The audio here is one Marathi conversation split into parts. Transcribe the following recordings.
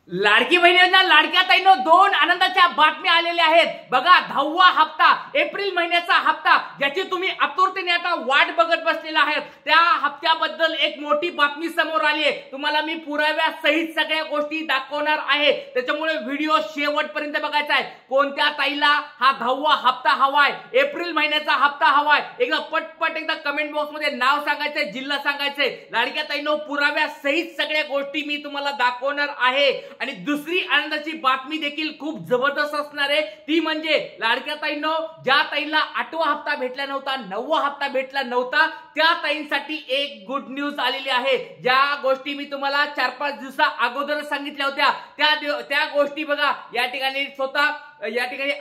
लाडकी बहिणींना लाडक्या ताईंनो दोन आनंदाच्या बातम्या आलेल्या आहेत बघा। 10वा हप्ता एप्रिल महिन्याचा हप्ता ज्याची तुम्ही आतुरतेने आता वाट बघत बसलेला आहात त्या हप्त्याबद्दल एक मोठी बातमी समोर आली आहे। तुम्हाला मी पुराव्यासहित सगळ्या गोष्टी दाखवणार आहे, त्याच्यामुळे व्हिडिओ शेवटपर्यंत बघायचा आहे। कोणत्या ताईला हा 10वा हप्ता हवाय, एप्रिल महिन्याचा हप्ता हवाय, एकदा पटपट एकदा कमेंट बॉक्स मध्ये नाव सांगायचंय, जिल्हा सांगायचंय। लाडक्या ताईंनो पुराव्यासहित सगळ्या गोष्टी मी तुम्हाला दाखवणार आहे। आणि दुसरी आनंदाची बातमी देखील खूप जबरदस्त असणार आहे, ती म्हणजे लाडक्या ताईंनो ज्या ताईला 8वा हप्ता भेटला नव्हता, 9वा हप्ता भेटला नव्हता, त्या ताईंसाठी एक गुड न्यूज आलेली आहे। ज्या गोष्टी मी तुम्हाला 4-5 दिवसा अगोदर सांगितल्या होत्या त्या गोष्टी बघा या ठिकाणी स्वतः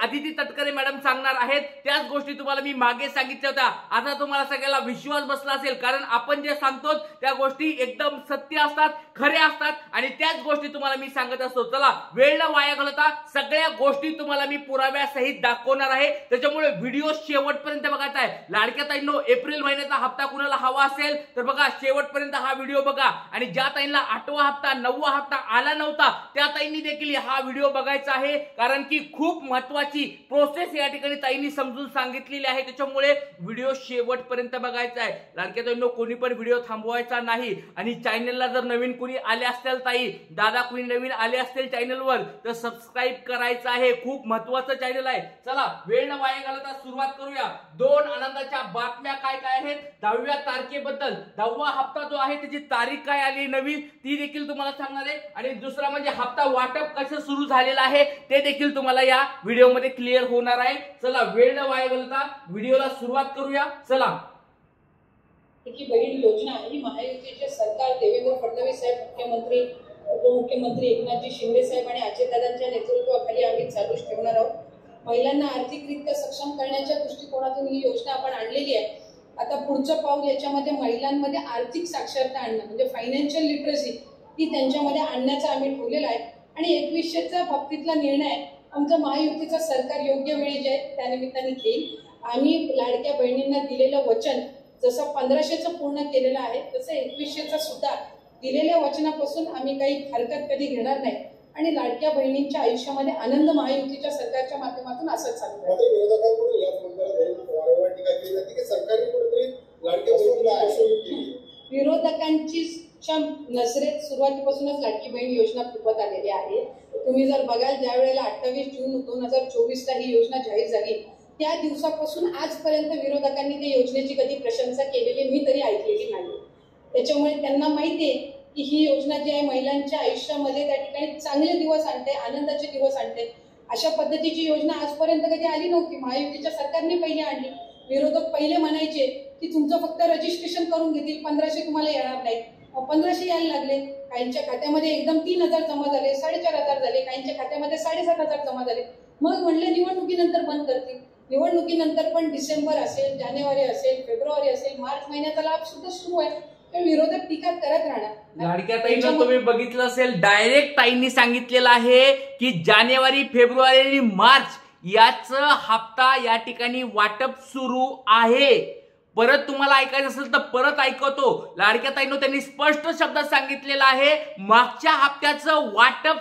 आदिती तटकरे मॅडम सांगणार आहेत। त्याच गोष्टी तुम्हाला मी मागे सांगितल्या होत्या। आता तुम्हाला सगळ्याला विश्वास बसला असेल, कारण आपण जे सांगतो त्या गोष्टी एकदम सत्य असतात, खऱ्या असतात आणि त्याच गोष्टी तुम्हाला मी सांगत असतो। चला वेळ न वाया घालवता सगळ्या गोष्टी तुम्हाला मी पुराव्यासहित दाखवणार आहे, त्याच्यामुळे व्हिडिओ शेवटपर्यंत बघायचा आहे। लाडक्या ताईंनो एप्रिल महिन्याचा हप्ता कुणाला हवा असेल तर बघा शेवटपर्यंत हा व्हिडिओ बघा। आणि ज्या ताईंना 8वा हप्ता 9वा हप्ता आला नव्हता त्या ताईंनी देखील हा व्हिडिओ बघायचा आहे, कारण की खूप महत्वाची प्रोसेस या ठिकाणी ताईंनी समजून सांगितलेली आहे, त्याच्यामुळे व्हिडिओ शेवटपर्यंत बघायचा आहे। लाडक्या ताईंनो कोणी पण व्हिडिओ थांबवायचा नाही। आणि चॅनलला जर नवीन कोणी आले असतील ताई दादा कोणी नवीन आले असतील चॅनलवर तर सबस्क्राइब करायचं आहे, खूप महत्वाचं चॅनल आहे। चला वेळ न वाया घालवता सुरुवात करूया। दोन आनंदाच्या बातम्या काय काय आहेत 10व्या तारखेबद्दल। 10वा हप्ता जो आहे त्याची तारीख काय आली नवीन ती देखील तुम्हाला सांगणार आहे। आणि दुसरा म्हणजे हप्ता वाटप कसं सुरू झालेलं आहे ते देखील तुम्हाला या व्हिडिओ मध्ये क्लिअर होणार आहे। चला वेळ न वाया घालवता व्हिडिओला सुरुवात करूया। चला की बहीण योजना ही महायुतीचे सरकार देवेंद्र फडणवीस साहेब मुख्यमंत्री, उपमुख्यमंत्री एकनाथजी शिंदे साहेब आणि अजयदादांच्या नेतृत्वाखाली आम्ही चालूच ठेवणार आहोत। महिलांना आर्थिकरित्या सक्षम करण्याच्या दृष्टिकोनातून ही योजना आपण आणलेली आहे। आता पुढचं पाऊल याच्यामध्ये महिलांमध्ये आर्थिक साक्षरता आणणं म्हणजे फायनान्शियल लिटरसी ही त्यांच्यामध्ये आणण्याचं आम्ही ठेवलेलं आहे। आणि 2100च्या बाबतीतला निर्णय आमचं महायुतीचं सरकार योग्य वेळी जे आहे त्यानिमित्ताने घेईल। आम्ही लाडक्या बहिणींना दिलेलं वचन जसं 1500चं पूर्ण केलेलं आहे तसं 2100चं सुद्धा दिलेल्या वचनापासून आम्ही काही हरकत कधी घेणार नाही। आणि लाडक्या बहिणींच्या आयुष्यामध्ये आनंद महायुतीच्या सरकारच्या माध्यमातून असंच चालू आहे। विरोधकांची नजरेत सुरुवातीपासूनच लाडकी बहीण योजना फुटत आलेली आहे। तुम्ही जर बघाल ज्या वेळेला 28 जून 2024ला ही योजना जाहीर झाली त्या दिवसापासून आजपर्यंत विरोधकांनी त्या योजनेची कधी प्रशंसा केलेली मी तरी ऐकलेली नाही। त्याच्यामुळे त्यांना माहिती आहे की ही योजना जी आहे महिलांच्या आयुष्यामध्ये त्या ठिकाणी चांगले दिवस आणते, आनंदाचे दिवस आणते। अशा पद्धतीची योजना आजपर्यंत कधी आली नव्हती, महायुतीच्या सरकारने पहिली आणली। विरोधक पहिले म्हणायचे की तुमचं फक्त रजिस्ट्रेशन करून घेतील, 1500 तुम्हाला येणार नाही। 1500 यायला लागले, काहींच्या खात्यामध्ये एकदम 3000 जमा झाले, 4500 झाले, काहींच्या खात्यामध्ये 7500 जमा झाले। मग म्हणले निवडणुकीनंतर बंद करतील। निवडणुकीनंतर पण डिसेंबर असेल, जानेवारी असेल, फेब्रुवारी असेल, मार्च महिन्याचा लाभ सुद्धा सुरू आहे। विरोधक टीका करत राहणार। लाडक्या ताईंना तुम्ही बघितलं असेल डायरेक्ट ताईंनी सांगितलेलं आहे की जानेवारी, फेब्रुवारी आणि मार्च याचं हप्ता या ठिकाणी वाटप सुरू आहे। परत तुम्हाला ऐकायचं असेल तर परत ऐकवतो। लाडक्या ताईंनो त्यांनी स्पष्ट शब्दात सांगितलेलं आहे मागच्या हप्त्याचं वाटप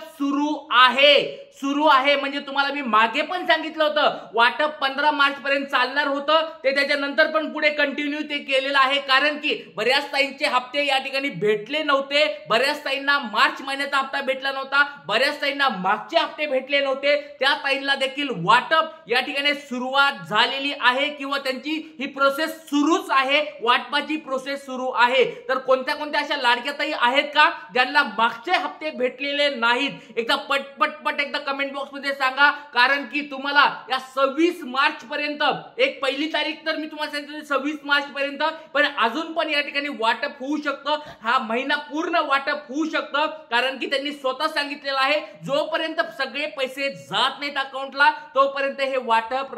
सुरू आहे म्हणजे तुम्हाला मी मागे पण सांगितलं होतं वाटप 15 मार्च पर्यंत चालणार होतं, ते त्याच्यानंतर पण पुढे कंटिन्यू ते केलेलं आहे। कारण की बऱ्याच ताईंचे हप्ते या ठिकाणी भेटले नव्हते, बऱ्याच ताईंना मार्च महिन्याचा हप्ता भेटला नव्हता, बऱ्याच ताईंना मागचे हप्ते भेटले नव्हते। त्या ताईंना देखील वाटप या ठिकाणी सुरुवात झालेली आहे किंवा त्यांची ही प्रोसेस सुरूच आहे, वाटपाची प्रोसेस सुरू आहे। तर कोणत्या कोणत्या अशा लाडक्या ताई आहेत का ज्यांना मागचे हप्ते भेटलेले नाहीत? एकदा पटपट एकदा कमेंट बॉक्स मध्ये सांगा, कारण की तुम्हाला या 26 मार्च पर्यंत एक पहिली तारीख तर मी तुम्हाला सांगितलं 26 मार्च पर्यंत, पण अजून पण या ठिकाणी वाटप होऊ शकतं, हा महिना पूर्ण वाटप होऊ शकतं। कारण की त्यांनी स्वतः सांगितलेलं आहे जोपर्यंत सगळे पैसे जात नाहीत अकाउंटला तोपर्यंत हे वाटप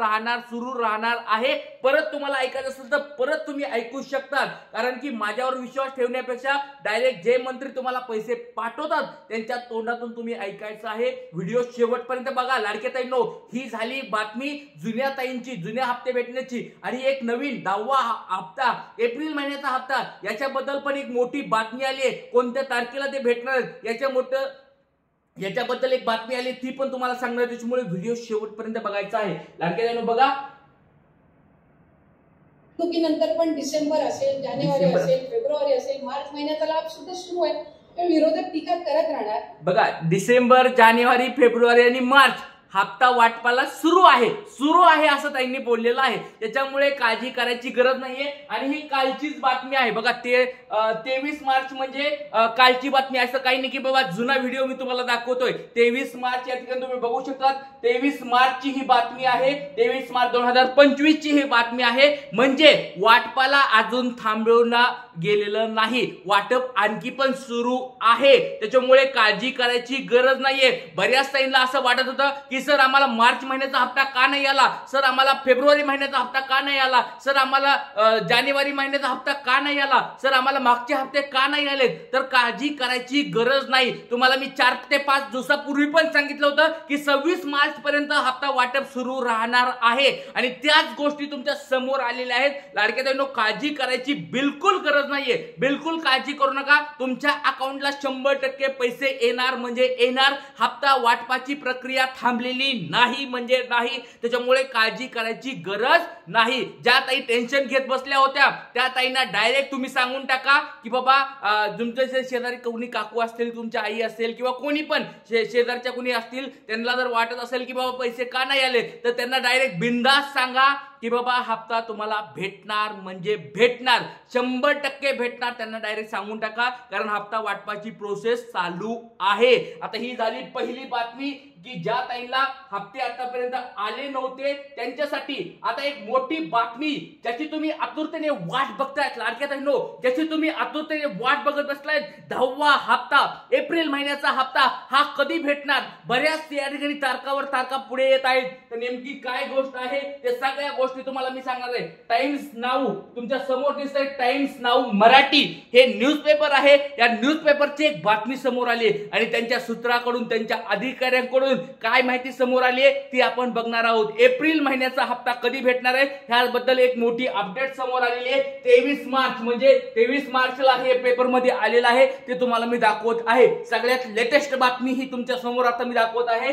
सुरू राहणार आहे। परत तुम्हाला ऐकायचं असेल तर परत तुम्ही ऐकू शकता, कारण की माझ्यावर विश्वास ठेवण्यापेक्षा डायरेक्ट जे मंत्री तुम्हाला पैसे पाठवतात त्यांच्या तोंडातून तुम्ही ऐकायचं आहे। व्हिडिओ शेवटपर्यंत बघा। लाडक्या ताईंनो ही झाली बातमी जुन्या ताईंची, जुन्या हप्ते भेटण्याची। आणि एक नवीन 10वा हप्ता एप्रिल महिन्याचा हप्ता याच्याबद्दल पण एक मोठी बातमी आली आहे। कोणत्या तारखेला ते भेटणार याच्या मोठं याच्याबद्दल एक बातमी आली, ती पण तुम्हाला सांगणार, त्याच्यामुळे व्हिडिओ शेवटपर्यंत बघायचा आहे. लाडक्या बहिणींनो बघा, नंतर पण डिसेंबर असेल, जानेवारी असेल, फेब्रुवारी असेल, मार्च महिन्याचा लाभ सुद्धा सुरू आहे. विरोधक टीका करत राहणार. बघा, डिसेंबर, जानेवारी, फेब्रुवारी आणि मार्च हप्ता वाटपाला सुरू आहे असं त्यांनी बोललेलं आहे. त्याच्यामुळे काळजी करायची गरज नाहीये. आणि ही कालचीच बातमी आहे. बघा, 23 मार्च म्हणजे कालची बातमी. असं काही नाही की बाबा जुना व्हिडिओ मी तुम्हाला दाखवतोय. 23 मार्च या ठिकाणी तुम्ही बघू शकता. 23 मार्चची ही बातमी आहे. 23 मार्च 2025 ची ही बातमी आहे. म्हणजे वाटपाला अजून थांबवला गेलेलं नाही, वाटप आणखी पण सुरू आहे. त्याच्यामुळे काळजी करायची गरज नाहीये. बऱ्याच ताईंना असं वाटत होतं की सर आम्हाला मार्च महिन्याचा हप्ता का नाही आला, सर आम्हाला फेब्रुवारी महिन्याचा हप्ता का नाही आला, सर आम्हाला जानेवारी महिन्याचा हप्ता का नाही आला, सर आम्हाला मागचे हप्ते का नाही आले. तर काळजी करायची गरज नाही. तुम्हाला मी 4 ते 5 दिवसापूर्वी पण सांगितलं होतं की 26 मार्च पर्यंत हप्ता वाटप सुरू राहणार आहे. आणि त्याच गोष्टी तुमच्या समोर आलेल्या आहेत. लाडक्या बहिणींनो, काळजी करायची बिलकुल गरज नाहीये. बिलकुल काळजी करू नका. तुमच्या अकाउंटला 100% पैसे येणार म्हणजे येणार. हप्ता वाटपाची प्रक्रिया थांबलेली नाही म्हणजे नाही. त्याच्यामुळे काळजी करायची गरज नाही. ज्या ताई टेन्शन घेत बसल्या होत्या त्या ताईंना डायरेक्ट तुम्ही सांगून टाका की बाबा तुमच्या शेजारी कोणी काकू असतील, तुमच्या आई असेल किंवा कोणी पण शेजारच्या कोणी असतील, त्यांना जर वाटत असेल की बाबा पैसे का नाही आले, तर त्यांना डायरेक्ट बिंदास सांगा की बाबा हप्ता तुम्हाला भेटणार म्हणजे भेटणार, 100% भेटणार. त्यांना डायरेक्ट सांगून टाका, कारण हप्ता वाटपाची प्रोसेस चालू आहे. आता ही झाली पहिली बातमी की ज्या ताईला हप्ते आतापर्यंत आले नव्हते त्यांच्यासाठी. आता एक मोठी बातमी ज्याची तुम्ही आतुरतेने वाट बघतायत लाडक्या ताईंनो, ज्याची तुम्ही आतुरतेने वाट बघत बसलायत. 10वा हप्ता, एप्रिल महिन्याचा हप्ता हा कधी भेटणार. बऱ्याच या ठिकाणी तारकावर तारका पुढे येत आहेत. तर नेमकी काय गोष्ट आहे ते सगळ्या गोष्टी तुम्हाला मी सांगणार आहे. टाइम्स नाऊ तुमच्या समोर दिसतंय. टाइम्स नाऊ मराठी हे न्यूजपेपर आहे. या न्यूजपेपरची एक बातमी समोर आली आणि त्यांच्या सूत्राकडून, त्यांच्या अधिकाऱ्यांकडून काय माहिती समोर आली आहे ती आपण बघणार आहोत. एप्रिल महिन्याचा हप्ता कधी भेटणार आहे ह्याबद्दल एक मोठी अपडेट समोर आलेली आहे. 23 मार्च म्हणजे 23 मार्चला हे पेपर मध्ये आलेलं आहे. ते तुम्हाला मी दाखवत आहे. सगळ्यात लेटेस्ट बातमी ही तुमच्या समोर आता मी दाखवत आहे.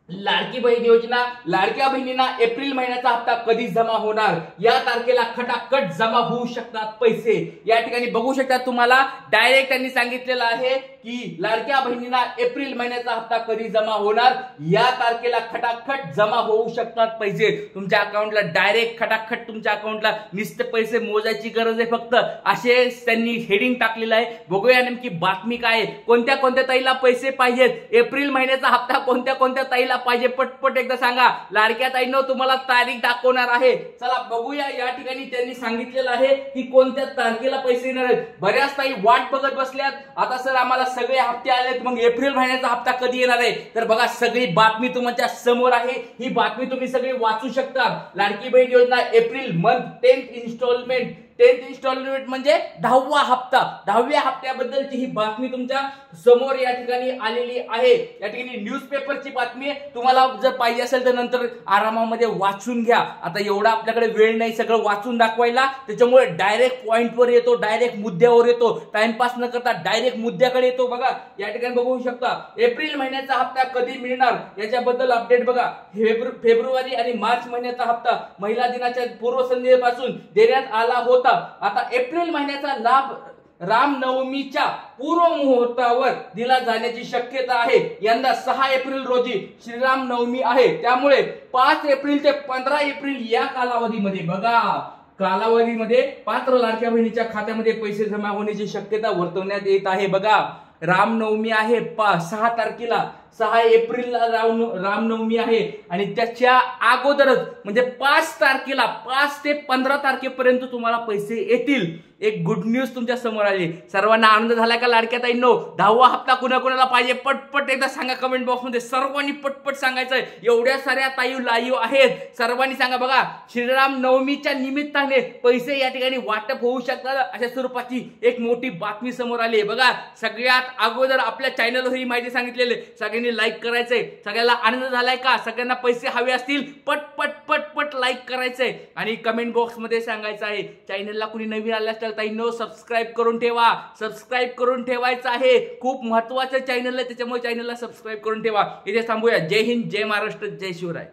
लाडकी बहीण योजना, लाडक्या बहिणींना एप्रिल महिन्याचा हप्ता कधी जमा होणार, या तारखेला खटाखट जमा होऊ शकतात पैसे. या ठिकाणी बघू शकता तुम्हाला डायरेक्ट त्यांनी सांगितलेलं आहे की लाडक्या बहिणींना एप्रिल महिन्याचा हप्ता कधी जमा होणार, या तारखेला खटाखट जमा होऊ शकतात पैसे. तुमच्या अकाउंटला डायरेक्ट खटाखट तुमच्या अकाउंटला नुसते पैसे मोजायची गरज आहे फक्त, असे त्यांनी हेडिंग टाकलेलं आहे. बघूया नेमकी बातमी काय आहे. कोणत्या कोणत्या ताईला पैसे पाहिजेत, एप्रिल महिन्याचा हप्ता कोणत्या कोणत्या ताईला पाहिजे, पटपट एकदा सांगा. लाडक्या ताईंनो तुम्हाला तारीख दाखवणार आहे. चला बघूया. या ठिकाणी त्यांनी सांगितलेलं आहे की कोणत्या तारखेला पैसे येणार आहेत. बऱ्याच ताई वाट बघत बसल्यात. आता सर आम्हाला सगळे हप्ते आलेत, मग एप्रिल महिन्याचा हप्ता कधी येणार आहे. तर बघा सगळी बातमी तुमच्या समोर आहे. ही बातमी तुम्ही सगळी वाचू शकता. लाडकी बहीण योजना एप्रिल मंथ 10th इन्स्टॉलमेंट म्हणजे 10वा हप्ता. 10व्या हप्त्याबद्दलची ही बातमी तुमच्या समोर या ठिकाणी आलेली आहे. या ठिकाणी न्यूजपेपरची बातमी आहे. तुम्हाला जर पाहिजे असेल तर नंतर आरामामध्ये वाचून घ्या. आता एवढा आपल्याकडे वेळ नाही सगळं वाचून दाखवायला. त्याच्यामुळे डायरेक्ट पॉइंटवर येतो, डायरेक्ट मुद्द्यावर येतो, टाइमपास न करता डायरेक्ट मुद्द्याकडे येतो. बघा या ठिकाणी बघू शकता एप्रिल महिन्याचा हप्ता कधी मिळणार याच्याबद्दल अपडेट बघा. फेब्रुवारी आणि मार्च महिन्याचा हप्ता महिला दिनाच्या पूर्वसंध्येपासून देण्यात आला होता. आता एप्रिल महिन्याचा लाभ रामनवमीच्या पूर्व मुहूर्तावर दिला जाण्याची शक्यता आहे. यंदा 6 एप्रिल रोजी श्रीराम नवमी आहे. त्यामुळे 5 एप्रिल ते 15 एप्रिल या कालावधीमध्ये बघा कालावधीमध्ये पात्र लाडक्या बहिणीच्या खात्यामध्ये पैसे जमा होण्याची शक्यता वर्तवण्यात येत आहे. बघा रामनवमी आहे 6 तारखेला, 6 एप्रिलला रामनवमी आहे आणि त्याच्या अगोदरच म्हणजे 5 तारखेला 5 ते 15 तारखेपर्यंत तुम्हाला पैसे येतील. एक गुड न्यूज तुमच्या समोर आली. सर्वांना आनंद झाला का लाडक्या ताईंनो? 10वा हप्ता कुणाकुणाला पाहिजे पटपट एकदा सांगा कमेंट बॉक्स मध्ये. सर्वांनी पटपट सांगायचं. एवढ्या साऱ्या ताई लाईव्ह आहेत, सर्वांनी सांगा. बघा श्रीराम नवमीच्या निमित्ताने पैसे या ठिकाणी वाटप होऊ शकतात अशा स्वरूपाची एक मोठी बातमी समोर आली आहे. बघा सगळ्यात अगोदर आपल्या चॅनलवर ही माहिती सांगितलेली. सगळ्यांनी लाईक करायचंय. सगळ्याला आनंद झालाय का? सगळ्यांना पैसे हवे असतील पटपट पटपट लाईक करायचंय आणि कमेंट बॉक्स मध्ये सांगायचं आहे. चॅनलला कुणी नवीन आलं असेल ताईंनो सबस्क्राईब करून ठेवा, सबस्क्राईब करून ठेवायचं आहे. खूप महत्त्वाचं चॅनल आहे, त्याच्यामुळे चॅनलला सबस्क्राईब करून ठेवा. इथे थांबूया. जय हिंद, जय महाराष्ट्र, जय शिवराय.